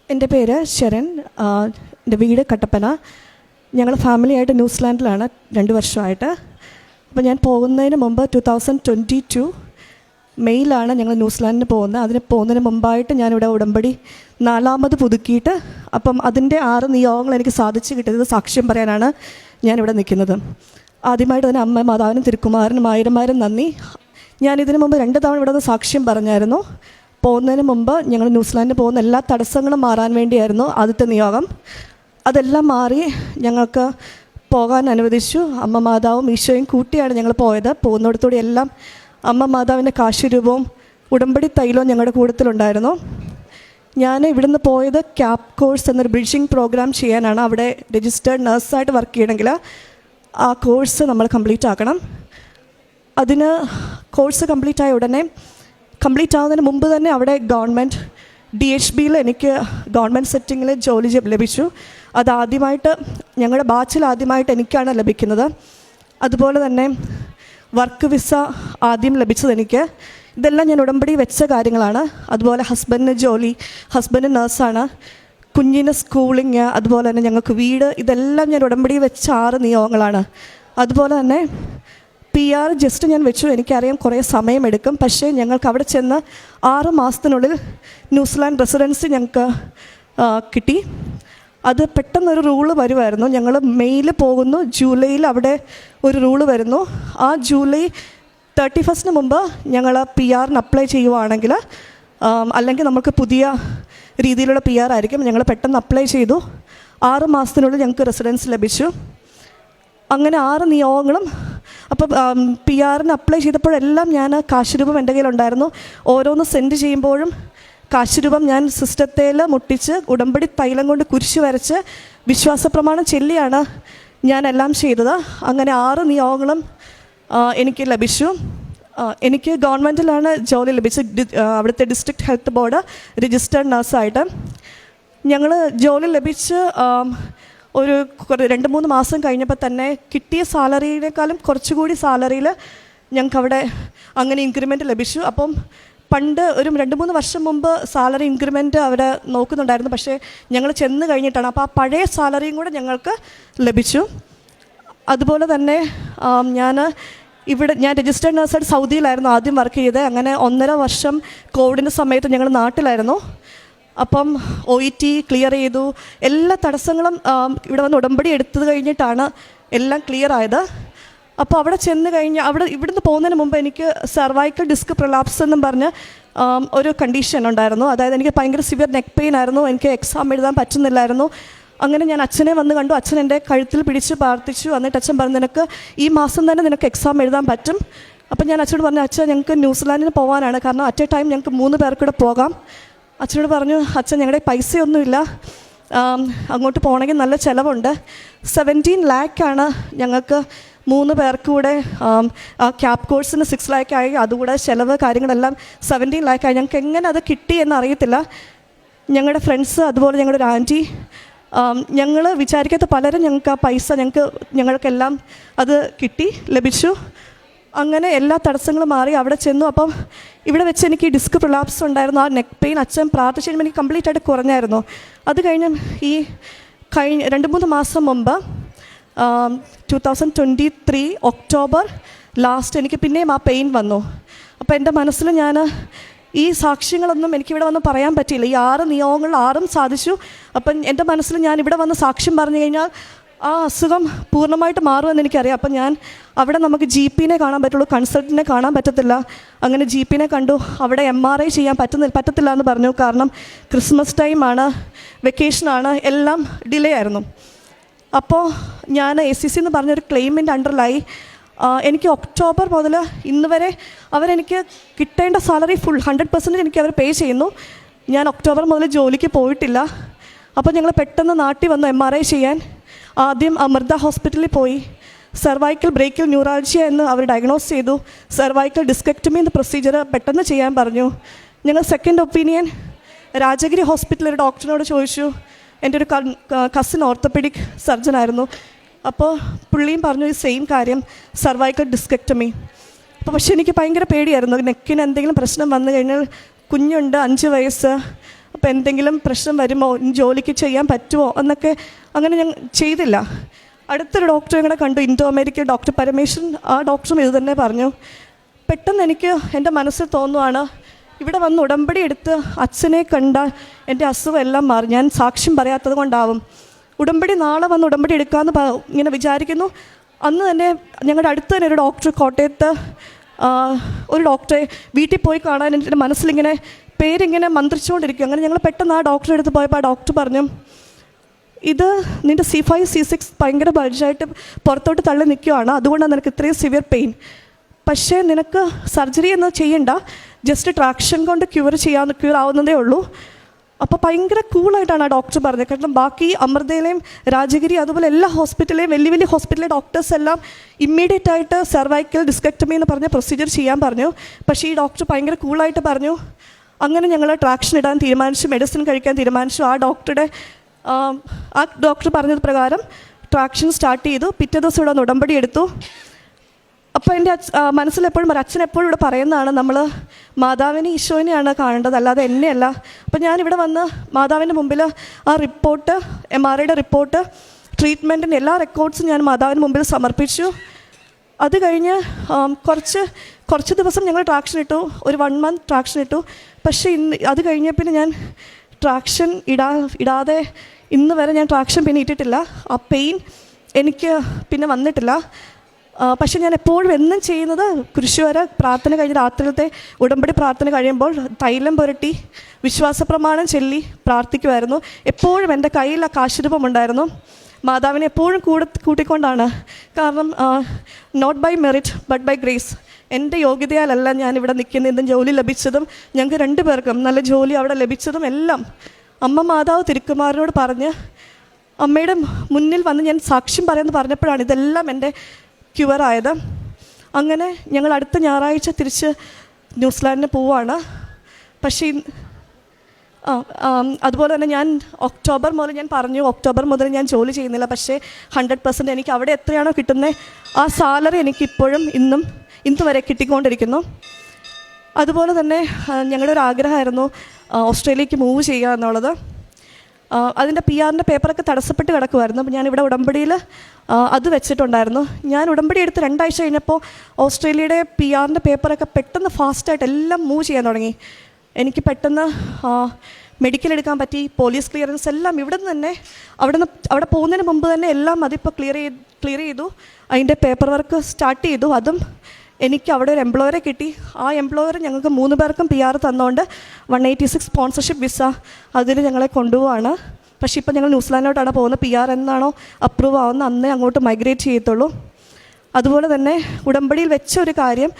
എൻ്റെ പേര് ശരൺ. എൻ്റെ വീട് കട്ടപ്പന. ഞങ്ങൾ ഫാമിലിയായിട്ട് ന്യൂസിലാൻഡിലാണ് 2 വർഷമായിട്ട്. അപ്പോൾ ഞാൻ പോകുന്നതിന് മുമ്പ് 2022 മെയ്യിലാണ് ഞങ്ങൾ ന്യൂസിലാൻഡിന് പോകുന്നത്. അതിന് പോകുന്നതിന് മുമ്പായിട്ട് ഞാനിവിടെ ഉടമ്പടി 4ാമത് പുതുക്കിയിട്ട് അപ്പം അതിൻ്റെ 6 നിയോഗങ്ങൾ എനിക്ക് സാധിച്ചു കിട്ടിയത് സാക്ഷ്യം പറയാനാണ് ഞാനിവിടെ നിൽക്കുന്നത്. ആദ്യമായിട്ട് തന്നെ അമ്മ മാതാവിനും തിരുക്കുമാരനും ആയിരം നന്ദി. ഞാനിതിനു മുമ്പ് 2 തവണ ഇവിടെ നിന്ന് സാക്ഷ്യം പറഞ്ഞായിരുന്നു. പോകുന്നതിന് മുമ്പ് ഞങ്ങൾ ന്യൂസിലാൻഡിൽ പോകുന്ന എല്ലാ തടസ്സങ്ങളും മാറാൻ വേണ്ടിയായിരുന്നു ആദ്യത്തെ നിയോഗം. അതെല്ലാം മാറി ഞങ്ങൾക്ക് പോകാൻ അനുവദിച്ചു. അമ്മ മാതാവും ഈശോയും കൂട്ടിയാണ് ഞങ്ങൾ പോയത്. പോകുന്നിടത്തോടെ എല്ലാം അമ്മ മാതാവിൻ്റെ കാശുരൂപവും ഉടമ്പടി തൈലവും ഞങ്ങളുടെ കൂട്ടത്തിലുണ്ടായിരുന്നു. ഞാൻ ഇവിടുന്ന് പോയത് ക്യാപ് കോഴ്സ് എന്നൊരു ബ്രിഡ്ജിങ് പ്രോഗ്രാം ചെയ്യാനാണ്. അവിടെ രജിസ്റ്റേർഡ് നഴ്സായിട്ട് വർക്ക് ചെയ്യണമെങ്കിൽ ആ കോഴ്സ് നമ്മൾ കംപ്ലീറ്റ് ആക്കണം. അതിന് കോഴ്സ് കംപ്ലീറ്റ് ആയ ഉടനെ കംപ്ലീറ്റ് ആവുന്നതിന് മുമ്പ് തന്നെ അവിടെ ഗവൺമെൻറ് DHBയിൽ എനിക്ക് ഗവൺമെൻറ് സെറ്റിങ്ങിൽ ജോലി ലഭിച്ചു. അതാദ്യമായിട്ട് ഞങ്ങളുടെ ബാച്ചിൽ ആദ്യമായിട്ട് എനിക്കാണ് ലഭിക്കുന്നത്. അതുപോലെ തന്നെ വർക്ക് വിസ ആദ്യം ലഭിച്ചത് എനിക്ക്. ഇതെല്ലാം ഞാൻ ഉടമ്പടി വെച്ച കാര്യങ്ങളാണ്. അതുപോലെ ഹസ്ബൻഡിന് ജോലി, ഹസ്ബൻഡ് നഴ്സാണ്, കുഞ്ഞിന് സ്കൂളിങ്, അതുപോലെ തന്നെ ഞങ്ങൾക്ക് വീട്, ഇതെല്ലാം ഞാൻ ഉടമ്പടി വെച്ച 6 നിയോഗങ്ങളാണ്. അതുപോലെ തന്നെ PR ജസ്റ്റ് ഞാൻ വെച്ചു. എനിക്കറിയാം കുറേ സമയമെടുക്കും. പക്ഷേ ഞങ്ങൾക്ക് അവിടെ ചെന്ന് 6 മാസത്തിനുള്ളിൽ ന്യൂസിലാൻഡ് റെസിഡൻസി ഞങ്ങൾക്ക് കിട്ടി. അത് പെട്ടെന്നൊരു റൂള് വരുമായിരുന്നു. ഞങ്ങൾ മെയ്യിൽ പോകുന്നു, ജൂലൈയിൽ അവിടെ ഒരു റൂള് വരുന്നു. ആ ജൂലൈ 31 മുമ്പ് ഞങ്ങൾ PR അപ്ലൈ ചെയ്യുവാണെങ്കിൽ, അല്ലെങ്കിൽ നമുക്ക് പുതിയ രീതിയിലുള്ള PR ആയിരിക്കും. ഞങ്ങൾ പെട്ടെന്ന് അപ്ലൈ ചെയ്തു. 6 മാസത്തിനുള്ളിൽ ഞങ്ങൾക്ക് റെസിഡൻസ് ലഭിച്ചു. അങ്ങനെ 6 നിയോഗങ്ങളും. അപ്പോൾ PR അപ്ലൈ ചെയ്തപ്പോഴെല്ലാം ഞാൻ കാശുരൂപം എൻ്റെ കയ്യിലുണ്ടായിരുന്നു. ഓരോന്ന് സെൻഡ് ചെയ്യുമ്പോഴും കാശുരൂപം ഞാൻ സിസ്റ്റത്തേൽ മുട്ടിച്ച് ഉടമ്പടി തൈലം കൊണ്ട് കുരിശ് വരച്ച് വിശ്വാസപ്രമാണം ചൊല്ലിയാണ് ഞാനെല്ലാം ചെയ്തത്. അങ്ങനെ 6 നിയോഗങ്ങളും എനിക്ക് ലഭിച്ചു. എനിക്ക് ഗവൺമെൻറ്റിലാണ് ജോലി ലഭിച്ചത്. അവിടുത്തെ ഡിസ്ട്രിക്ട് ഹെൽത്ത് ബോർഡ് രജിസ്റ്റേർഡ് നഴ്സായിട്ട് ഞങ്ങൾ ജോലി ലഭിച്ച് ഒരു 2-3 മാസം കഴിഞ്ഞപ്പോൾ തന്നെ കിട്ടിയ സാലറിയേക്കാളും കുറച്ചുകൂടി സാലറിയിൽ ഞങ്ങൾക്കവിടെ അങ്ങനെ ഇൻക്രിമെൻറ്റ് ലഭിച്ചു. അപ്പം പണ്ട് ഒരു 2-3 വർഷം മുമ്പ് സാലറി ഇൻക്രിമെൻറ്റ് അവിടെ നോക്കുന്നുണ്ടായിരുന്നു. പക്ഷേ ഞങ്ങൾ ചെന്ന് കഴിഞ്ഞിട്ടാണ്. അപ്പോൾ ആ പഴയ സാലറിയും കൂടെ ഞങ്ങൾക്ക് ലഭിച്ചു. അതുപോലെ തന്നെ ഞാൻ രജിസ്റ്റേർഡ് നഴ്സായിട്ട് സൗദിയിലായിരുന്നു ആദ്യം വർക്ക് ചെയ്തത്. അങ്ങനെ 1.5 വർഷം കോവിഡിൻ്റെ സമയത്ത് ഞങ്ങൾ നാട്ടിലായിരുന്നു. അപ്പം OET ക്ലിയർ ചെയ്തു. എല്ലാ തടസ്സങ്ങളും ഇവിടെ വന്ന് ഉടമ്പടി എടുത്തു കഴിഞ്ഞിട്ടാണ് എല്ലാം ക്ലിയർ ആയത്. അപ്പോൾ അവിടെ ചെന്ന് കഴിഞ്ഞ് ഇവിടുന്ന് പോകുന്നതിന് മുമ്പ് എനിക്ക് സർവൈക്കൽ ഡിസ്ക് പ്രൊലാപ്സ് എന്നും പറഞ്ഞ് ഒരു കണ്ടീഷൻ ഉണ്ടായിരുന്നു. അതായത് എനിക്ക് ഭയങ്കര സിവിയർ നെക്ക് പെയിൻ ആയിരുന്നു. എനിക്ക് എക്സാം എഴുതാൻ പറ്റുന്നില്ലായിരുന്നു. അങ്ങനെ ഞാൻ അച്ഛനെ വന്ന് കണ്ടു. അച്ഛൻ എൻ്റെ കഴുത്തിൽ പിടിച്ച് പ്രാർത്ഥിച്ചു. എന്നിട്ട് അച്ഛൻ പറഞ്ഞു, നിനക്ക് ഈ മാസം തന്നെ നിനക്ക് എക്സാം എഴുതാൻ പറ്റും. അപ്പം ഞാൻ അച്ഛനോട് പറഞ്ഞു, അച്ഛൻ ഞങ്ങൾക്ക് ന്യൂസിലാൻഡിന് പോകാനാണ്. കാരണം അറ്റ് എ ടൈം ഞങ്ങൾക്ക് 3 പേർക്കൂടെ പോകാം. അച്ഛനോട് പറഞ്ഞു, അച്ഛൻ ഞങ്ങളുടെ പൈസയൊന്നുമില്ല, അങ്ങോട്ട് പോകണമെങ്കിൽ നല്ല ചിലവുണ്ട്. 17 ലാക്കാണ് ഞങ്ങൾക്ക് 3 പേർക്കൂടെ. ക്യാപ് കോഴ്സിന് 6 ലാക്കായി. അതുകൂടെ ചിലവ് കാര്യങ്ങളെല്ലാം 17 ലാക്കായി. ഞങ്ങൾക്ക് എങ്ങനെ അത് കിട്ടി എന്നറിയത്തില്ല. ഞങ്ങളുടെ ഫ്രണ്ട്സ്, അതുപോലെ ഞങ്ങളുടെ ഒരു ആൻറ്റി, ഞങ്ങൾ വിചാരിക്കാത്ത പലരും ഞങ്ങൾക്ക് ആ പൈസ ഞങ്ങൾക്കെല്ലാം അത് ലഭിച്ചു. അങ്ങനെ എല്ലാ തടസ്സങ്ങളും മാറി അവിടെ ചെന്നു. അപ്പം ഇവിടെ വെച്ച് എനിക്ക് ഡിസ്ക് പ്രൊലാപ്സ് ഉണ്ടായിരുന്നു. ആ നെക്ക് പെയിൻ അച്ഛൻ പ്രാർത്ഥിച്ച് കഴിയുമ്പോൾ എനിക്ക് കംപ്ലീറ്റ് ആയിട്ട് കുറഞ്ഞായിരുന്നു. അത് കഴിഞ്ഞ് ഈ 2-3 മാസം മുമ്പ് 2023 ഒക്ടോബർ ലാസ്റ്റ് എനിക്ക് പിന്നെയും ആ പെയിൻ വന്നു. അപ്പോൾ എൻ്റെ മനസ്സിൽ ഞാൻ ഈ സാക്ഷ്യങ്ങളൊന്നും എനിക്കിവിടെ വന്ന് പറയാൻ പറ്റിയില്ല. ഈ 6 നിയോഗങ്ങൾ 6ഉം സാധിച്ചു. അപ്പം എൻ്റെ മനസ്സിൽ ഞാൻ ഇവിടെ വന്ന് സാക്ഷ്യം പറഞ്ഞു കഴിഞ്ഞാൽ ആ അസുഖം പൂർണ്ണമായിട്ട് മാറുമെന്ന് എനിക്കറിയാം. അപ്പം ഞാൻ അവിടെ നമുക്ക് GPനെ കാണാൻ പറ്റുള്ളൂ, കൺസൾട്ടൻറ്റിനെ കാണാൻ പറ്റത്തില്ല. അങ്ങനെ GPനെ കണ്ടു. അവിടെ MRI ചെയ്യാൻ പറ്റത്തില്ല എന്ന് പറഞ്ഞു. കാരണം ക്രിസ്മസ് ടൈമാണ്, വെക്കേഷനാണ്, എല്ലാം ഡിലേ ആയിരുന്നു. അപ്പോൾ ഞാൻ ACC എന്ന് പറഞ്ഞൊരു ക്ലെയിമിൻ്റെ അണ്ടറിലായി. എനിക്ക് ഒക്ടോബർ മുതൽ ഇന്ന് വരെ അവരെനിക്ക് കിട്ടേണ്ട സാലറി ഫുൾ 100% എനിക്ക് അവർ പേ ചെയ്യുന്നു. ഞാൻ ഒക്ടോബർ മുതൽ ജോലിക്ക് പോയിട്ടില്ല. അപ്പോൾ ഞങ്ങൾ പെട്ടെന്ന് നാട്ടിൽ വന്നു MRI ചെയ്യാൻ. ആദ്യം അമൃത ഹോസ്പിറ്റലിൽ പോയി. സെർവൈക്കൽ ബ്രേക്കിൽ ന്യൂറാൾജിയ എന്ന് അവർ ഡയഗ്നോസ് ചെയ്തു. സെർവൈക്കൽ ഡിസ്കെക്ടമി എന്ന പ്രൊസീജിയർ പെട്ടെന്ന് ചെയ്യാൻ പറഞ്ഞു. ഞങ്ങൾ സെക്കൻഡ് ഒപ്പീനിയൻ രാജഗിരി ഹോസ്പിറ്റലിൽ ഒരു ഡോക്ടറിനോട് ചോദിച്ചു. എൻ്റെ ഒരു കസിൻ ഓർത്തോപെഡിക് സർജനായിരുന്നു. അപ്പോൾ പുള്ളിയും പറഞ്ഞു ഈ സെയിം കാര്യം, സെർവൈക്കൽ ഡിസ്കെക്ടമി. അപ്പോൾ പക്ഷേ എനിക്ക് ഭയങ്കര പേടിയായിരുന്നു. നെക്കിന് എന്തെങ്കിലും പ്രശ്നം വന്നു കഴിഞ്ഞാൽ കുഞ്ഞുണ്ട് 5 വയസ്സ്, അപ്പോൾ എന്തെങ്കിലും പ്രശ്നം വരുമോ, ജോലിക്ക് ചെയ്യാൻ പറ്റുമോ എന്നൊക്കെ. അങ്ങനെ ഞാൻ ചെയ്തില്ല. അടുത്തൊരു ഡോക്ടറെ കൂടെ കണ്ടു, ഇൻഡോ അമേരിക്കൻ ഡോക്ടർ പരമേശ്വരൻ. ആ ഡോക്ടറും ഇത് തന്നെ പറഞ്ഞു. പെട്ടെന്ന് എനിക്ക് എൻ്റെ മനസ്സിൽ തോന്നുവാണ്, ഇവിടെ വന്ന് ഉടമ്പടി എടുത്ത് അച്ഛനെ കണ്ടാൽ എൻ്റെ അസുഖം എല്ലാം മാറി. ഞാൻ സാക്ഷ്യം പറയാത്തത് കൊണ്ടാവും. ഉടമ്പടി നാളെ വന്ന് ഉടമ്പടി എടുക്കാമെന്ന് ഇങ്ങനെ വിചാരിക്കുന്നു. അന്ന് തന്നെ ഞങ്ങളുടെ അടുത്ത് തന്നെ ഒരു ഡോക്ടർ, കോട്ടയത്ത് ഒരു ഡോക്ടറെ വീട്ടിൽ പോയി കാണാൻ എൻ്റെ മനസ്സിലിങ്ങനെ പേരിങ്ങനെ മന്ത്രിച്ചുകൊണ്ടിരിക്കും. അങ്ങനെ ഞങ്ങൾ പെട്ടെന്ന് ആ ഡോക്ടറെ അടുത്ത് പോയപ്പോൾ ആ ഡോക്ടർ പറഞ്ഞു, ഇത് നിൻ്റെ C5 C6 ഭയങ്കര ബൾജായിട്ട് പുറത്തോട്ട് തള്ളി നിൽക്കുകയാണ്, അതുകൊണ്ടാണ് നിനക്ക് ഇത്രയും സിവിയർ പെയിൻ. പക്ഷേ നിനക്ക് സർജറി ഒന്നും ചെയ്യണ്ട, ജസ്റ്റ് ട്രാക്ഷൻ കൊണ്ട് ക്യൂർ ആവുന്നതേ ഉള്ളൂ. അപ്പോൾ ഭയങ്കര കൂളായിട്ടാണ് ആ ഡോക്ടർ പറഞ്ഞത്. കാരണം ബാക്കി അമൃതയിലെയും രാജഗിരി അതുപോലെ എല്ലാ ഹോസ്പിറ്റലിലെയും വലിയ വലിയ ഹോസ്പിറ്റലിലെ ഡോക്ടേഴ്സ് എല്ലാം ഇമ്മീഡിയറ്റ് ആയിട്ട് സെർവൈക്കൽ ഡിസ്കെക്ടമി എന്ന് പറഞ്ഞ പ്രൊസീജിയർ ചെയ്യാൻ പറഞ്ഞു. പക്ഷേ ഈ ഡോക്ടർ ഭയങ്കര കൂളായിട്ട് പറഞ്ഞു. അങ്ങനെ ഞങ്ങൾ ട്രാക്ഷൻ ഇടാൻ തീരുമാനിച്ചു, മെഡിസിൻ കഴിക്കാൻ തീരുമാനിച്ചു. ആ ഡോക്ടർ പറഞ്ഞത് പ്രകാരം ട്രാക്ഷൻ സ്റ്റാർട്ട് ചെയ്തു. പിറ്റേ ദിവസം ഇവിടെ ഒന്ന് ഉടമ്പടി എടുത്തു. അപ്പോൾ എൻ്റെ മനസ്സിലെപ്പോഴും അച്ഛൻ എപ്പോഴും ഇവിടെ പറയുന്നതാണ്, നമ്മൾ മാതാവിനെ ഈശോനെയാണ് കാണേണ്ടത്, അല്ലാതെ എന്നെയല്ല. അപ്പോൾ ഞാനിവിടെ വന്ന് മാതാവിൻ്റെ മുമ്പിൽ ആ റിപ്പോർട്ട്, MRIയുടെ റിപ്പോർട്ട്, ട്രീറ്റ്മെൻറ്റിൻ്റെ എല്ലാ റെക്കോർഡ്സും ഞാൻ മാതാവിന് മുമ്പിൽ സമർപ്പിച്ചു. അത് കഴിഞ്ഞ് കുറച്ച് ദിവസം ഞങ്ങൾ ട്രാക്ഷൻ ഇട്ടു, ഒരു 1 month ട്രാക്ഷൻ ഇട്ടു. പക്ഷേ അത് കഴിഞ്ഞ പിന്നെ ഞാൻ ട്രാക്ഷൻ ഇടാതെ ഇന്ന് വരെ ഞാൻ ട്രാക്ഷൻ പിന്നെ ഇട്ടിട്ടില്ല. ആ പെയിൻ എനിക്ക് പിന്നെ വന്നിട്ടില്ല. പക്ഷെ ഞാൻ എപ്പോഴും എന്നും ചെയ്യുന്നത് കുരിശുവര പ്രാർത്ഥന കഴിഞ്ഞ് രാത്രിയിലത്തെ ഉടമ്പടി പ്രാർത്ഥന കഴിയുമ്പോൾ തൈലം പുരട്ടി വിശ്വാസപ്രമാണം ചൊല്ലി പ്രാർത്ഥിക്കുമായിരുന്നു. എപ്പോഴും എൻ്റെ കയ്യിൽ ആ കാശുരൂപമുണ്ടായിരുന്നു. മാതാവിനെ എപ്പോഴും കൂട്ടിക്കൊണ്ടാണ്. കാരണം not by merit but by grace. എൻ്റെ യോഗ്യതയാലല്ല ഞാനിവിടെ നിൽക്കുന്നതും ജോലി ലഭിച്ചതും ഞങ്ങൾക്ക് 2 പേർക്കും നല്ല ജോലി അവിടെ ലഭിച്ചതും എല്ലാം അമ്മ മാതാവ് തിരുക്കുമാരനോട് പറഞ്ഞ് അമ്മയുടെ മുന്നിൽ വന്ന് ഞാൻ സാക്ഷ്യം പറയുമെന്ന് പറഞ്ഞപ്പോഴാണ് ഇതെല്ലാം എൻ്റെ ക്യൂറായത്. അങ്ങനെ ഞങ്ങൾ അടുത്ത ഞായറാഴ്ച തിരിച്ച് ന്യൂസിലാൻഡിന് പോവുകയാണ്. പക്ഷേ അതുപോലെ തന്നെ ഞാൻ ഒക്ടോബർ മുതൽ ഞാൻ ജോലി ചെയ്യുന്നില്ല. പക്ഷേ 100% എനിക്ക് അവിടെ എത്രയാണോ കിട്ടുന്നത് ആ സാലറി എനിക്ക് ഇപ്പോഴും ഇന്ന് വരെ കിട്ടിക്കൊണ്ടിരിക്കുന്നു. അതുപോലെ തന്നെ ഞങ്ങളുടെ ഒരു ആഗ്രഹമായിരുന്നു ഓസ്ട്രേലിയക്ക് മൂവ് ചെയ്യുക എന്നുള്ളത്. അതിൻ്റെ PR-ൻ്റെ പേപ്പറൊക്കെ തടസ്സപ്പെട്ട് കിടക്കുമായിരുന്നു. അപ്പോൾ ഞാനിവിടെ ഉടമ്പടിയിൽ അത് വെച്ചിട്ടുണ്ടായിരുന്നു. ഞാൻ ഉടമ്പടി എടുത്ത് 2 ആഴ്ച കഴിഞ്ഞപ്പോൾ ഓസ്ട്രേലിയയുടെ PR-ൻ്റെ പേപ്പറൊക്കെ പെട്ടെന്ന് ഫാസ്റ്റായിട്ട് എല്ലാം മൂവ് ചെയ്യാൻ തുടങ്ങി. എനിക്ക് പെട്ടെന്ന് മെഡിക്കൽ എടുക്കാൻ പറ്റി, പോലീസ് ക്ലിയറൻസ് എല്ലാം അവിടെ പോകുന്നതിന് മുമ്പ് തന്നെ എല്ലാം അതിപ്പോൾ ക്ലിയർ ചെയ്തു. അതിൻ്റെ പേപ്പർ വർക്ക് സ്റ്റാർട്ട് ചെയ്തു. അതും എനിക്ക് അവിടെ ഒരു എംപ്ലോയറെ കിട്ടി. ആ എംപ്ലോയർ ഞങ്ങൾക്ക് 3 പേർക്കും PR തന്നുകൊണ്ട് 186 സ്പോൺസർഷിപ്പ് വിസ അതിൽ ഞങ്ങളെ കൊണ്ടുപോവാണ്. പക്ഷേ ഇപ്പോൾ ഞങ്ങൾ ന്യൂസിലാൻഡിലോട്ടാണ് പോകുന്നത്. PR എന്നാണോ അപ്രൂവ് ആവുന്ന അന്നേ അങ്ങോട്ട് മൈഗ്രേറ്റ് ചെയ്യത്തുള്ളൂ. അതുപോലെ തന്നെ ഉടമ്പടിയിൽ വെച്ച ഒരു കാര്യം,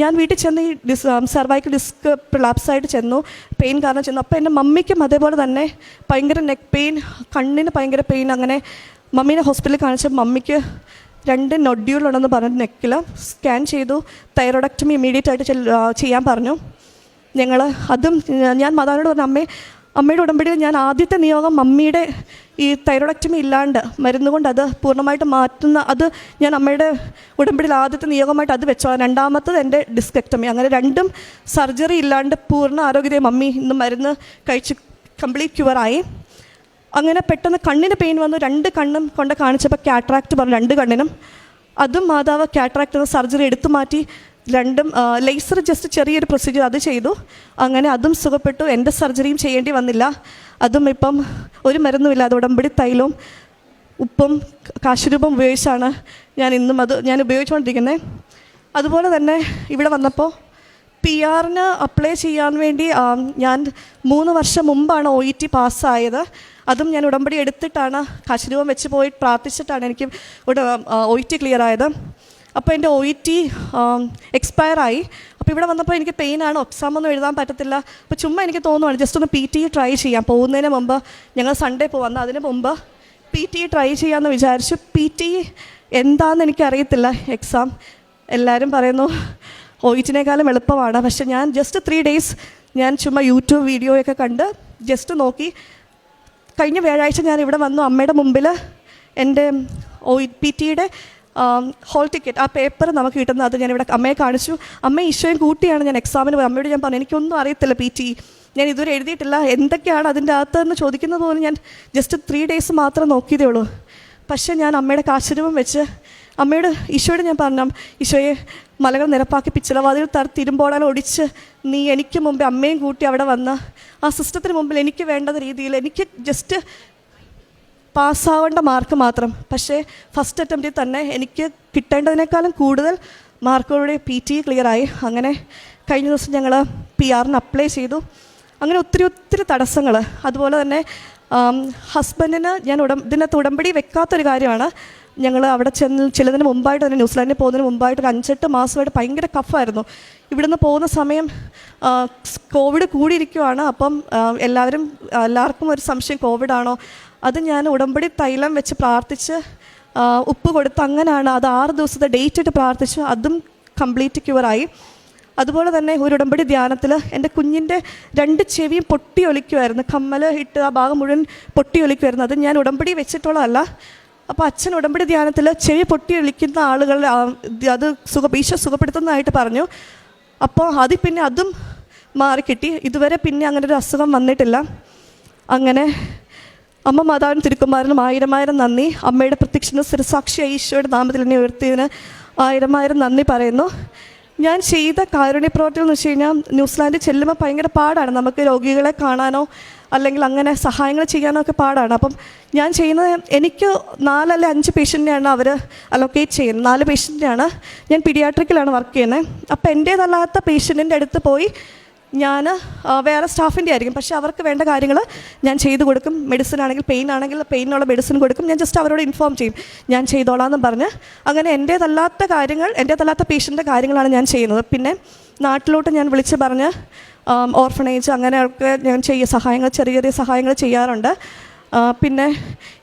ഞാൻ വീട്ടിൽ ചെന്ന് ഈ സർവൈക്കൽ ഡിസ്ക് പ്രിലാപ്സായിട്ട് ചെന്നു, പെയിൻ കാരണം ചെന്നു. അപ്പോൾ എൻ്റെ മമ്മിക്കും അതേപോലെ തന്നെ ഭയങ്കര നെക്ക് പെയിൻ, കണ്ണിന് ഭയങ്കര പെയിൻ. അങ്ങനെ മമ്മീനെ ഹോസ്പിറ്റലിൽ കാണിച്ചപ്പോൾ മമ്മിക്ക് 2 നൊഡ്യൂളുണ്ടെന്ന് പറഞ്ഞിട്ട് നെക്കിൽ സ്കാൻ ചെയ്തു. തൈറോയിഡക്ടമി ഇമ്മീഡിയറ്റ് ആയിട്ട് ചെയ്യാൻ പറഞ്ഞു. ഞാൻ മാതാവിനോട് പറഞ്ഞു, അമ്മയുടെ ഉടമ്പടിയിൽ ഞാൻ ആദ്യത്തെ നിയോഗം മമ്മിയുടെ ഈ തൈറോയിഡക്ടമി ഇല്ലാണ്ട് മരുന്ന് കൊണ്ട് അത് പൂർണ്ണമായിട്ട് മാറ്റുന്ന അത് ഞാൻ അമ്മയുടെ ഉടമ്പടിയിൽ ആദ്യത്തെ നിയോഗമായിട്ട് അത് വെച്ചോ. 2ാമത്തത് എൻ്റെ ഡിസ്കെക്ടമി. അങ്ങനെ 2ഉം സർജറി ഇല്ലാണ്ട് പൂർണ്ണ ആരോഗ്യതയെ മമ്മി ഇന്ന് മരുന്ന് കഴിച്ച് കംപ്ലീറ്റ് ക്യൂറായി. അങ്ങനെ പെട്ടെന്ന് കണ്ണിന് പെയിൻ വന്നു. 2 കണ്ണും കൊണ്ട് കാണിച്ചപ്പോൾ കാറ്ററാക്റ്റ് പറഞ്ഞു 2 കണ്ണിനും. അതും മാതാവ് കാറ്ററാക്റ്റ് സർജറി എടുത്തു മാറ്റി. 2ഉം ലേസർ ജസ്റ്റ് ചെറിയൊരു പ്രൊസീജിയർ അത് ചെയ്തു. അങ്ങനെ അതും സുഖപ്പെട്ടു. എൻ്റെ സർജറിയും ചെയ്യേണ്ടി വന്നില്ല. അതും ഇപ്പം ഒരു മരുന്നുമില്ല. അത് ഉടമ്പടി തൈലവും ഉപ്പും കാശുരൂപം ഉപയോഗിച്ചാണ് ഞാൻ ഉപയോഗിച്ചുകൊണ്ടിരിക്കുന്നത്. അതുപോലെ തന്നെ ഇവിടെ വന്നപ്പോൾ PR-ന് അപ്ലൈ ചെയ്യാൻ വേണ്ടി ഞാൻ 3 വർഷം മുമ്പാണ് OET പാസ്സായത്. അതും ഞാൻ ഉടമ്പടി എടുത്തിട്ടാണ്, കാശുരൂപം വെച്ച് പോയി പ്രാർത്ഥിച്ചിട്ടാണ് എനിക്ക് OET ക്ലിയർ ആയത്. അപ്പോൾ എൻ്റെ OET എക്സ്പയറായി. അപ്പോൾ ഇവിടെ വന്നപ്പോൾ എനിക്ക് പെയിനാണ്, എക്സാമൊന്നും എഴുതാൻ പറ്റത്തില്ല. അപ്പോൾ ചുമ്മാ എനിക്ക് തോന്നുവാണ് ജസ്റ്റ് ഒന്ന് PT ട്രൈ ചെയ്യാം. പോകുന്നതിന് മുമ്പ് ഞങ്ങൾ സൺഡേ പോകുന്നത്, അതിന് മുമ്പ് PT ട്രൈ ചെയ്യാമെന്ന് വിചാരിച്ചു. PT എന്താണെന്ന് എനിക്കറിയത്തില്ല. എക്സാം എല്ലാവരും പറയുന്നു OET-നേക്കാളും എളുപ്പമാണ്. പക്ഷെ ഞാൻ ജസ്റ്റ് 3 days ഞാൻ ചുമ്മാ യൂട്യൂബ് വീഡിയോയൊക്കെ കണ്ട് ജസ്റ്റ് നോക്കി. കഴിഞ്ഞ വ്യാഴാഴ്ച ഞാൻ ഇവിടെ വന്നു. അമ്മയുടെ മുമ്പിൽ എൻ്റെ PT-യുടെ ഹോൾ ടിക്കറ്റ്, ആ പേപ്പർ നമുക്ക് കിട്ടുന്നത്, അത് ഞാനിവിടെ അമ്മയെ കാണിച്ചു. അമ്മ ഈശോയും കൂട്ടിയാണ് ഞാൻ എക്സാമിന് പോയി. അമ്മയോട് ഞാൻ പറഞ്ഞു എനിക്കൊന്നും അറിയത്തില്ല PT, ഞാൻ ഇതുവരെ എഴുതിയിട്ടില്ല. എന്തൊക്കെയാണ് അതിൻ്റെ അകത്തെന്ന് ചോദിക്കുന്നത് പോലും ഞാൻ ജസ്റ്റ് 3 days മാത്രം നോക്കിയതേ ഉള്ളൂ. പക്ഷേ ഞാൻ അമ്മയുടെ കാശുരൂപം വെച്ച് ഈശോയോട് ഞാൻ പറഞ്ഞു, ഈശോയെ മലകൾ നിരപ്പാക്കി പിച്ചളവാതിൽ തിരുമ്പോടാൽ ഒടിച്ച് നീ എനിക്ക് മുമ്പേ അമ്മയും കൂട്ടി അവിടെ വന്ന് ആ സിസ്റ്റത്തിന് മുമ്പിൽ എനിക്ക് വേണ്ട രീതിയിൽ എനിക്ക് ജസ്റ്റ് പാസ്സാവേണ്ട മാർക്ക് മാത്രം. പക്ഷേ ഫസ്റ്റ് അറ്റംപ്റ്റിൽ തന്നെ എനിക്ക് കിട്ടേണ്ടതിനേക്കാളും കൂടുതൽ മാർക്കോടെ PT ക്ലിയറായി. അങ്ങനെ കഴിഞ്ഞ ദിവസം ഞങ്ങൾ PR-ന് അപ്ലൈ ചെയ്തു. അങ്ങനെ ഒത്തിരി തടസ്സങ്ങൾ. അതുപോലെ തന്നെ ഹസ്ബൻഡിന് ഞാൻ ഇതിനകത്ത് ഉടമ്പടി വെക്കാത്തൊരു കാര്യമാണ്. ഞങ്ങൾ അവിടെ ചെല്ലുന്നതിന് മുമ്പായിട്ട് തന്നെ ന്യൂസിലാൻഡിൽ പോകുന്നതിന് മുമ്പായിട്ട് ഒരു 5-8 മാസമായിട്ട് ഭയങ്കര കഫായിരുന്നു. ഇവിടുന്ന് പോകുന്ന സമയം കോവിഡ് കൂടിയിരിക്കുവാണ്. അപ്പം എല്ലാവർക്കും ഒരു സംശയം കോവിഡാണോ. അത് ഞാൻ ഉടമ്പടി തൈലം വെച്ച് പ്രാർത്ഥിച്ച് ഉപ്പ് കൊടുത്ത് അങ്ങനെയാണ് അത് 6 ദിവസത്തെ ഡേറ്റ് ഇട്ട് പ്രാർത്ഥിച്ചു. അതും കംപ്ലീറ്റ് ക്യൂറായി. അതുപോലെ തന്നെ ഒരു ഉടമ്പടി ധ്യാനത്തിൽ എൻ്റെ കുഞ്ഞിൻ്റെ 2 ചെവിയും പൊട്ടിയൊലിക്കുമായിരുന്നു. കമ്മൽ ഇട്ട് ആ ഭാഗം മുഴുവൻ പൊട്ടിയൊലിക്കുമായിരുന്നു. അത് ഞാൻ ഉടമ്പടി വെച്ചിട്ടുള്ളതല്ല. അപ്പോൾ അച്ഛൻ ഉടമ്പടി ധ്യാനത്തിൽ ചെവി പൊട്ടിയൊലിക്കുന്ന ആളുകൾ അത് ഈശോ സുഖപ്പെടുത്തുന്നതായിട്ട് പറഞ്ഞു. അപ്പോൾ പിന്നെ അതും മാറിക്കിട്ടി. ഇതുവരെ പിന്നെ അങ്ങനെ ഒരു അസുഖം വന്നിട്ടില്ല. അങ്ങനെ അമ്മ മാതാവിനും തിരുക്കുമാരനും 1000 നന്ദി. അമ്മയുടെ പ്രത്യക്ഷന് സ്ഥിരസാക്ഷിയായി ഈശോയുടെ നാമത്തിൽ എന്നെ ഉയർത്തിയതിന് 1000 നന്ദി പറയുന്നു. ഞാൻ ചെയ്ത കാരുണ്യ പ്രവർത്തികൾ എന്ന് വെച്ച് കഴിഞ്ഞാൽ ന്യൂസിലാൻഡിൽ ചെല്ലുമ്പോൾ ഭയങ്കര പാടാണ്. നമുക്ക് രോഗികളെ കാണാനോ അല്ലെങ്കിൽ അങ്ങനെ സഹായങ്ങൾ ചെയ്യാനോ ഒക്കെ പാടാണ്. അപ്പം ഞാൻ ചെയ്യുന്നത്, എനിക്ക് 4 അല്ലെങ്കിൽ 5 പേഷ്യൻറ്റിനെയാണ് അവർ അലോക്കേറ്റ് ചെയ്യുന്നത്. 4 പേഷ്യൻറ്റിനെയാണ്. ഞാൻ പീഡിയാട്രിക്കിലാണ് വർക്ക് ചെയ്യുന്നത്. അപ്പോൾ എൻ്റേതല്ലാത്ത പേഷ്യൻറ്റിൻ്റെ അടുത്ത് പോയി ഞാൻ വേറെ സ്റ്റാഫിൻ്റെ ആയിരിക്കും, പക്ഷേ അവർക്ക് വേണ്ട കാര്യങ്ങൾ ഞാൻ ചെയ്തു കൊടുക്കും. മെഡിസിൻ ആണെങ്കിൽ പെയിനുള്ള മെഡിസിൻ കൊടുക്കും. ഞാൻ ജസ്റ്റ് അവരോട് ഇൻഫോം ചെയ്യും, ഞാൻ ചെയ്തോളാമെന്ന് പറഞ്ഞ്. അങ്ങനെ എൻ്റേതല്ലാത്ത പേഷ്യൻ്റെ കാര്യങ്ങളാണ് ഞാൻ ചെയ്യുന്നത്. പിന്നെ നാട്ടിലോട്ട് ഞാൻ വിളിച്ച് പറഞ്ഞ് ഓർഫണേജ് അങ്ങനെയൊക്കെ ഞാൻ ചെറിയ ചെറിയ സഹായങ്ങൾ ചെയ്യാറുണ്ട്. പിന്നെ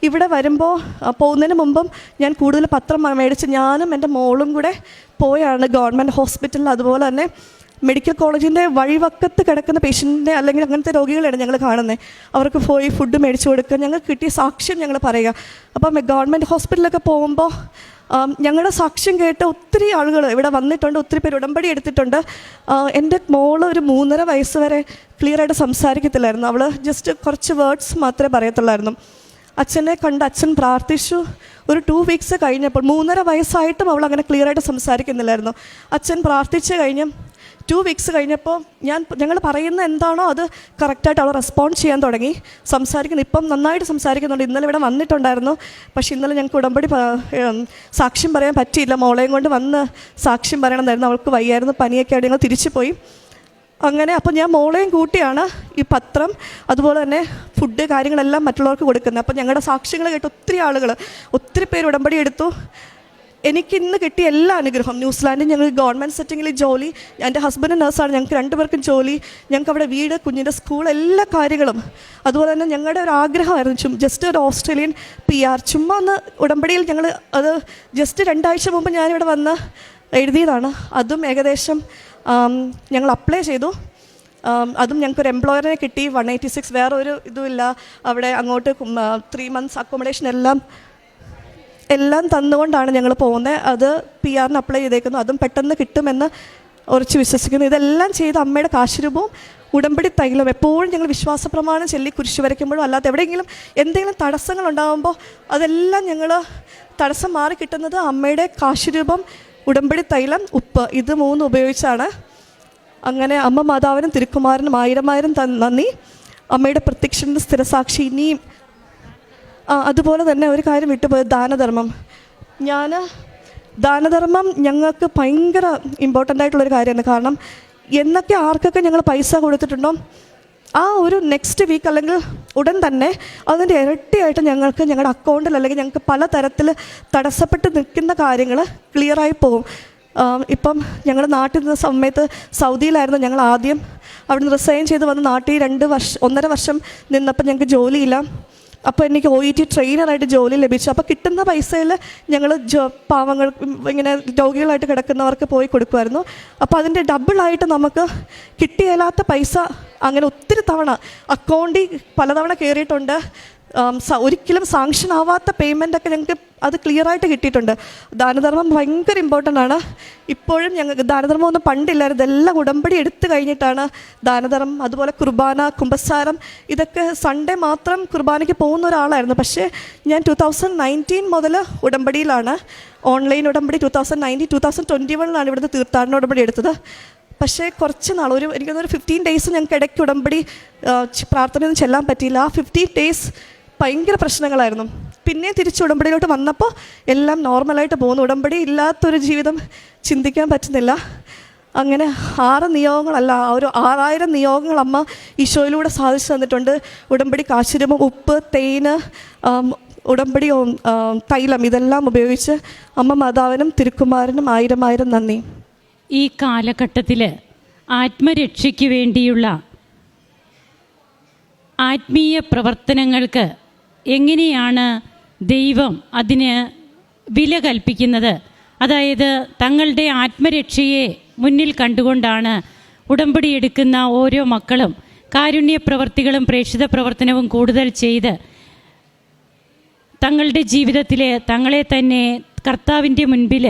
ഇവിടെ പോകുന്നതിന് മുമ്പും ഞാൻ കൂടുതൽ പത്രം മേടിച്ച് ഞാനും എൻ്റെ മോളും കൂടെ പോയാണ് ഗവൺമെൻറ് ഹോസ്പിറ്റലിൽ, അതുപോലെ തന്നെ മെഡിക്കൽ കോളേജിൻ്റെ വഴിവക്കത്ത് കിടക്കുന്ന പേഷ്യൻറ്റിനെ അല്ലെങ്കിൽ അങ്ങനത്തെ രോഗികളെയാണ് ഞങ്ങൾ കാണുന്നത്. അവർക്ക് പോയി ഫുഡ് മേടിച്ച് കൊടുക്കുക, ഞങ്ങൾക്ക് കിട്ടിയ സാക്ഷ്യം ഞങ്ങൾ പറയുക. അപ്പം ഗവൺമെൻറ് ഹോസ്പിറ്റലിലൊക്കെ പോകുമ്പോൾ ഞങ്ങളുടെ സാക്ഷ്യം കേട്ട് ഒത്തിരി ആളുകൾ ഇവിടെ വന്നിട്ടുണ്ട്. ഒത്തിരി പേര് ഉടമ്പടി എടുത്തിട്ടുണ്ട്. എൻ്റെ മോള് ഒരു 3.5 വയസ്സ് വരെ ക്ലിയറായിട്ട് സംസാരിക്കത്തില്ലായിരുന്നു. അവൾ ജസ്റ്റ് കുറച്ച് വേർഡ്സ് മാത്രമേ പറയത്തുള്ളായിരുന്നു. അച്ഛനെ കണ്ട് അച്ഛൻ പ്രാർത്ഥിച്ചു. ഒരു 2 weeks കഴിഞ്ഞപ്പോൾ 3.5 വയസ്സായിട്ടും അവൾ അങ്ങനെ ക്ലിയറായിട്ട് സംസാരിക്കുന്നില്ലായിരുന്നു. അച്ഛൻ പ്രാർത്ഥിച്ച് കഴിഞ്ഞ് 2 weeks കഴിഞ്ഞപ്പോൾ ഞങ്ങൾ പറയുന്ന എന്താണോ അത് കറക്റ്റായിട്ട് അവൾ റെസ്പോണ്ട് ചെയ്യാൻ തുടങ്ങി. ഇപ്പം നന്നായിട്ട് സംസാരിക്കുന്നുണ്ട്. ഇന്നലെ ഇവിടെ വന്നിട്ടുണ്ടായിരുന്നു. പക്ഷേ ഇന്നലെ ഞങ്ങൾക്ക് ഉടമ്പടി സാക്ഷ്യം പറയാൻ പറ്റിയില്ല. മോളെയും കൊണ്ട് വന്ന് സാക്ഷ്യം പറയണമെന്നായിരുന്നു. അവൾക്ക് വയ്യായിരുന്നു, പനിയൊക്കെ ആയിട്ട് ഞങ്ങൾ തിരിച്ചു പോയി. അങ്ങനെ അപ്പോൾ ഞാൻ മോളെയും കൂട്ടിയാണ് ഈ പത്രം അതുപോലെ തന്നെ ഫുഡ് കാര്യങ്ങളെല്ലാം മറ്റുള്ളവർക്ക് കൊടുക്കുന്നത്. അപ്പോൾ ഞങ്ങളുടെ സാക്ഷ്യങ്ങൾ കേട്ട് ഒത്തിരി പേര് ഉടമ്പടി എടുത്തു. എനിക്കിന്ന് കിട്ടിയ എല്ലാ അനുഗ്രഹം, ന്യൂസിലാൻഡിൽ ഞങ്ങൾ ഗവൺമെൻറ് സെറ്റിങ്ങിൽ ജോലി, എൻ്റെ ഹസ്ബൻഡ് നഴ്സാണ്, ഞങ്ങൾക്ക് 2 പേർക്കും ജോലി, ഞങ്ങൾക്ക് അവിടെ വീട്, കുഞ്ഞിൻ്റെ സ്കൂൾ, എല്ലാ കാര്യങ്ങളും. അതുപോലെ തന്നെ ഞങ്ങളുടെ ഒരു ആഗ്രഹമായിരുന്നു ജസ്റ്റ് ഒരു ഓസ്ട്രേലിയൻ PR. ചുമ്മാ ഒന്ന് ഉടമ്പടിയിൽ അത് ജസ്റ്റ് 2 ആഴ്ച മുമ്പ് ഞാനിവിടെ വന്ന് എഴുതിയതാണ്. അതും ഏകദേശം ഞങ്ങൾ അപ്ലൈ ചെയ്തു. അതും ഞങ്ങൾക്കൊരു എംപ്ലോയറിനെ കിട്ടി. 186 വേറെ ഒരു ഇതുമില്ല. അവിടെ അങ്ങോട്ട് 3 months അക്കോമഡേഷൻ എല്ലാം തന്നുകൊണ്ടാണ് ഞങ്ങൾ പോകുന്നത്. അത് PR-ന് അപ്ലൈ ചെയ്തേക്കുന്നു. അതും പെട്ടെന്ന് കിട്ടുമെന്ന് ഉറച്ച് വിശ്വസിക്കുന്നു. ഇതെല്ലാം ചെയ്ത് അമ്മയുടെ കാശുരൂപവും ഉടമ്പടി തൈലവും എപ്പോഴും ഞങ്ങൾ വിശ്വാസപ്രമാണം ചൊല്ലി കുരിശ് വരയ്ക്കുമ്പോഴും അല്ലാതെ എന്തെങ്കിലും തടസ്സങ്ങൾ ഉണ്ടാകുമ്പോൾ അതെല്ലാം തടസ്സം മാറി കിട്ടുന്നത് അമ്മയുടെ കാശുരൂപം, ഉടമ്പടി തൈലം, ഉപ്പ്, ഇത് 3 ഉപയോഗിച്ചാണ്. അങ്ങനെ അമ്മ മാതാവിനും തിരുക്കുമാരനും 1000 നന്ദി. അമ്മയുടെ പ്രത്യക്ഷൻ്റെ സ്ഥിരസാക്ഷി. ഇനിയും അതുപോലെ തന്നെ ഒരു കാര്യം വിട്ടുപോയത് ദാനധർമ്മം. ദാനധർമ്മം ഞങ്ങൾക്ക് ഭയങ്കര ഇമ്പോർട്ടൻ്റ് ആയിട്ടുള്ളൊരു കാര്യമാണ്. കാരണം എന്നൊക്കെ ആർക്കൊക്കെ ഞങ്ങൾ പൈസ കൊടുത്തിട്ടുണ്ടോ ആ ഒരു നെക്സ്റ്റ് വീക്ക് അല്ലെങ്കിൽ ഉടൻ തന്നെ അതിൻ്റെ ഇരട്ടിയായിട്ട് ഞങ്ങളുടെ അക്കൗണ്ടിൽ അല്ലെങ്കിൽ ഞങ്ങൾക്ക് പല തരത്തിൽ തടസ്സപ്പെട്ട് നിൽക്കുന്ന കാര്യങ്ങൾ ക്ലിയറായി പോകും. ഇപ്പം ഞങ്ങളുടെ നാട്ടിൽ നിന്ന സമയത്ത് സൗദിയിലായിരുന്നു ഞങ്ങൾ ആദ്യം. അവിടുന്ന് റിസൈൻ ചെയ്ത് വന്ന് നാട്ടിൽ 1.5 വർഷം നിന്നപ്പോൾ ഞങ്ങൾക്ക് ജോലിയില്ല. അപ്പോൾ എനിക്ക് OET ട്രെയിനറായിട്ട് ജോലി ലഭിച്ചു. അപ്പോൾ കിട്ടുന്ന പൈസയിൽ ഞങ്ങൾ പാവങ്ങൾക്ക് ഇങ്ങനെ രോഗികളായിട്ട് കിടക്കുന്നവർക്ക് പോയി കൊടുക്കുമായിരുന്നു. അപ്പോൾ അതിൻ്റെ ഡബിളായിട്ട് നമുക്ക് കിട്ടിയില്ലാത്ത പൈസ അങ്ങനെ ഒത്തിരി തവണ അക്കൗണ്ടിൽ പലതവണ കയറിയിട്ടുണ്ട്. ഒരിക്കലും സാങ്ഷൻ ആവാത്ത പേയ്മെൻറ്റൊക്കെ ഞങ്ങൾക്ക് അത് ക്ലിയറായിട്ട് കിട്ടിയിട്ടുണ്ട്. ദാനധർമ്മം ഭയങ്കര ഇമ്പോർട്ടൻ്റ് ആണ്. ഇപ്പോഴും ഞങ്ങൾക്ക് ദാനധർമ്മം ഒന്നും പണ്ടില്ലായിരുന്നു, ഇതെല്ലാം ഉടമ്പടി എടുത്തു കഴിഞ്ഞിട്ടാണ് ദാനധർമ്മം. അതുപോലെ കുർബാന, കുമ്പസാരം, ഇതൊക്കെ സൺഡേ മാത്രം കുർബാനയ്ക്ക് പോകുന്ന ഒരാളായിരുന്നു. പക്ഷേ ഞാൻ 2019 മുതൽ ഉടമ്പടിയിലാണ്. ഓൺലൈൻ ഉടമ്പടി 2019, 2021 ഇവിടുന്ന് തീർത്ഥാടന ഉടമ്പടി എടുത്തത്. പക്ഷേ കുറച്ച് നാൾ, എനിക്കൊന്നൊരു 15 ഡേയ്സ് ഞങ്ങൾക്ക് ഇടയ്ക്ക് ഉടമ്പടി പ്രാർത്ഥനയൊന്നും ചെല്ലാൻ പറ്റിയില്ല. ആ 15 ഡേയ്സ് ഭയങ്കര പ്രശ്നങ്ങളായിരുന്നു. പിന്നെ തിരിച്ച് ഉടമ്പടിയിലോട്ട് വന്നപ്പോൾ എല്ലാം നോർമലായിട്ട് പോകുന്നു. ഉടമ്പടി ഇല്ലാത്തൊരു ജീവിതം ചിന്തിക്കാൻ പറ്റുന്നില്ല. അങ്ങനെ 6 നിയോഗങ്ങളല്ല, ഒരു 6000 നിയോഗങ്ങൾ അമ്മ ഈശോയിലൂടെ സാധിച്ചു തന്നിട്ടുണ്ട്. ഉടമ്പടി കാശുരൂപം, ഉപ്പ്, തേന്, ഉടമ്പടി തൈലം, ഇതെല്ലാം ഉപയോഗിച്ച് അമ്മ മാതാവിനും തിരുക്കുമാരനും 1000 നന്ദി. ഈ കാലഘട്ടത്തിൽ ആത്മരക്ഷയ്ക്ക് വേണ്ടിയുള്ള ആത്മീയ പ്രവർത്തനങ്ങൾക്ക് എങ്ങനെയാണ് ദൈവം അതിന് വില കൽപ്പിക്കുന്നത്? അതായത് തങ്ങളുടെ ആത്മരക്ഷയെ മുന്നിൽ കണ്ടുകൊണ്ടാണ് ഉടമ്പടി എടുക്കുന്ന ഓരോ മക്കളും കാരുണ്യ പ്രവർത്തികളും പ്രേക്ഷിത പ്രവർത്തനവും കൂടുതൽ ചെയ്ത് തങ്ങളുടെ ജീവിതത്തിൽ തങ്ങളെ തന്നെ കർത്താവിൻ്റെ മുൻപിൽ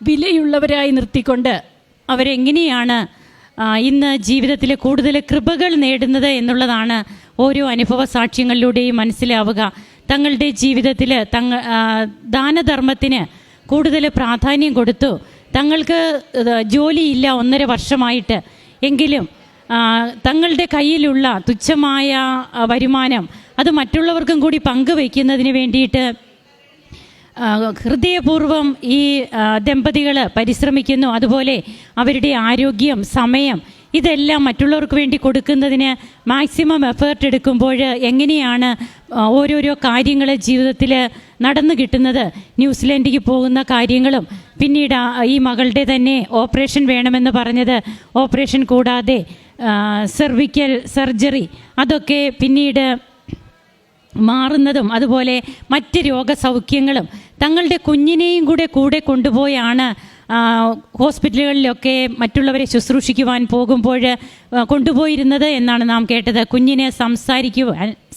വിലയുള്ളവരായി നിർത്തിക്കൊണ്ട് അവരെങ്ങനെയാണ് ഇന്ന് ജീവിതത്തിൽ കൂടുതൽ കൃപകൾ നേടുന്നത് എന്നുള്ളതാണ് ഓരോ അനുഭവ സാക്ഷ്യങ്ങളിലൂടെയും മനസ്സിലാവുക. തങ്ങളുടെ ജീവിതത്തിൽ ദാനധർമ്മത്തിന് കൂടുതൽ പ്രാധാന്യം കൊടുത്തു. തങ്ങൾക്ക് ജോലിയില്ല 1.5 വർഷമായിട്ട്, എങ്കിലും തങ്ങളുടെ കയ്യിലുള്ള തുച്ഛമായ വരുമാനം അത് മറ്റുള്ളവർക്കും കൂടി പങ്കുവയ്ക്കുന്നതിന് വേണ്ടിയിട്ട് ഹൃദയപൂർവ്വം ഈ ദമ്പതികൾ പരിശ്രമിക്കുന്നു. അതുപോലെ അവരുടെ ആരോഗ്യം, സമയം, ഇതെല്ലാം മറ്റുള്ളവർക്ക് വേണ്ടി കൊടുക്കുന്നതിന് മാക്സിമം എഫേർട്ട് എടുക്കുമ്പോൾ എങ്ങനെയാണ് ഓരോരോ കാര്യങ്ങൾ ജീവിതത്തിൽ നടന്നു കിട്ടുന്നത്? ന്യൂസിലൻഡിലേക്ക് പോകുന്ന കാര്യങ്ങളും, പിന്നീട് ഈ മകളുടെ തന്നെ ഓപ്പറേഷൻ വേണമെന്ന് പറഞ്ഞത് ഓപ്പറേഷൻ കൂടാതെ സെർവിക്കൽ സർജറി, അതൊക്കെ പിന്നീട് മാറുന്നതും, അതുപോലെ മറ്റ് രോഗസൗഖ്യങ്ങളും തങ്ങളുടെ കുഞ്ഞിനെയും കൂടെ കൊണ്ടുപോയാണ് ഹോസ്പിറ്റലുകളിലൊക്കെ മറ്റുള്ളവരെ ശുശ്രൂഷിക്കുവാൻ പോകുമ്പോൾ കൊണ്ടുപോയിരുന്നത് എന്നാണ് നാം കേട്ടത്. കുഞ്ഞിന്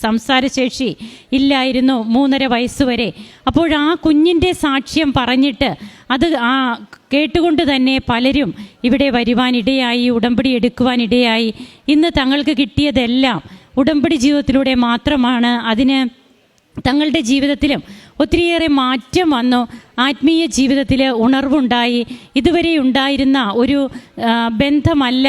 സംസാരശേഷി ഇല്ലായിരുന്നു 3.5 വയസ്സ് വരെ. അപ്പോൾ ആ കുഞ്ഞിൻ്റെ സാക്ഷ്യം പറഞ്ഞിട്ട് അത് കേട്ടുകൊണ്ട് തന്നെ പലരും ഇവിടെ വരുവാനിടയായി, ഉടമ്പടി എടുക്കുവാനിടയായി. ഇന്ന് തങ്ങൾക്ക് കിട്ടിയതെല്ലാം ഉടമ്പടി ജീവിതത്തിലൂടെ മാത്രമാണ്. അതിന് തങ്ങളുടെ ജീവിതത്തിലും ഒത്തിരിയേറെ മാറ്റം വന്നു. ആത്മീയ ജീവിതത്തിൽ ഉണർവുണ്ടായി. ഇതുവരെ ഉണ്ടായിരുന്ന ഒരു ബന്ധമല്ല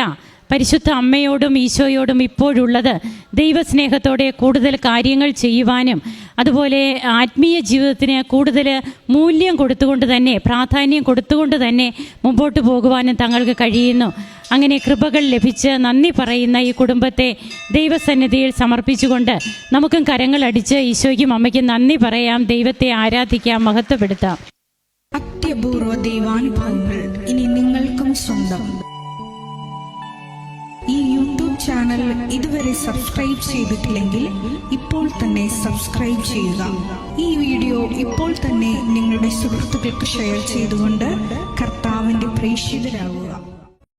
പരിശുദ്ധ അമ്മയോടും ഈശോയോടും ഇപ്പോഴുള്ളത്. ദൈവസ്നേഹത്തോടെ കൂടുതൽ കാര്യങ്ങൾ ചെയ്യുവാനും, അതുപോലെ ആത്മീയ ജീവിതത്തിന് കൂടുതൽ മൂല്യം കൊടുത്തുകൊണ്ട് തന്നെ, പ്രാധാന്യം കൊടുത്തുകൊണ്ട് തന്നെ മുമ്പോട്ട് പോകുവാനും തങ്ങൾക്ക് കഴിയുന്നു. അങ്ങനെ കൃപകൾ ലഭിച്ച് നന്ദി പറയുന്ന ഈ കുടുംബത്തെ ദൈവസന്നിധിയിൽ സമർപ്പിച്ചുകൊണ്ട് നമുക്കും കരങ്ങളടിച്ച് ഈശോയ്ക്കും അമ്മയ്ക്കും നന്ദി പറയാം, ദൈവത്തെ ആരാധിക്കാം, മഹത്വപ്പെടുത്താം. അത്യപൂർവ ദൈവാനുഭവങ്ങൾ ഇനി നിങ്ങൾക്കും സ്വന്തം. ഈ യൂട്യൂബ് ചാനൽ ഇതുവരെ സബ്സ്ക്രൈബ് ചെയ്തിട്ടില്ലെങ്കിൽ ഇപ്പോൾ തന്നെ സബ്സ്ക്രൈബ് ചെയ്യുക. ഈ വീഡിയോ ഇപ്പോൾ തന്നെ നിങ്ങളുടെ സുഹൃത്തുക്കൾക്ക് ഷെയർ ചെയ്തുകൊണ്ട് കർത്താവിൻ്റെ പ്രേക്ഷിതരാകുക.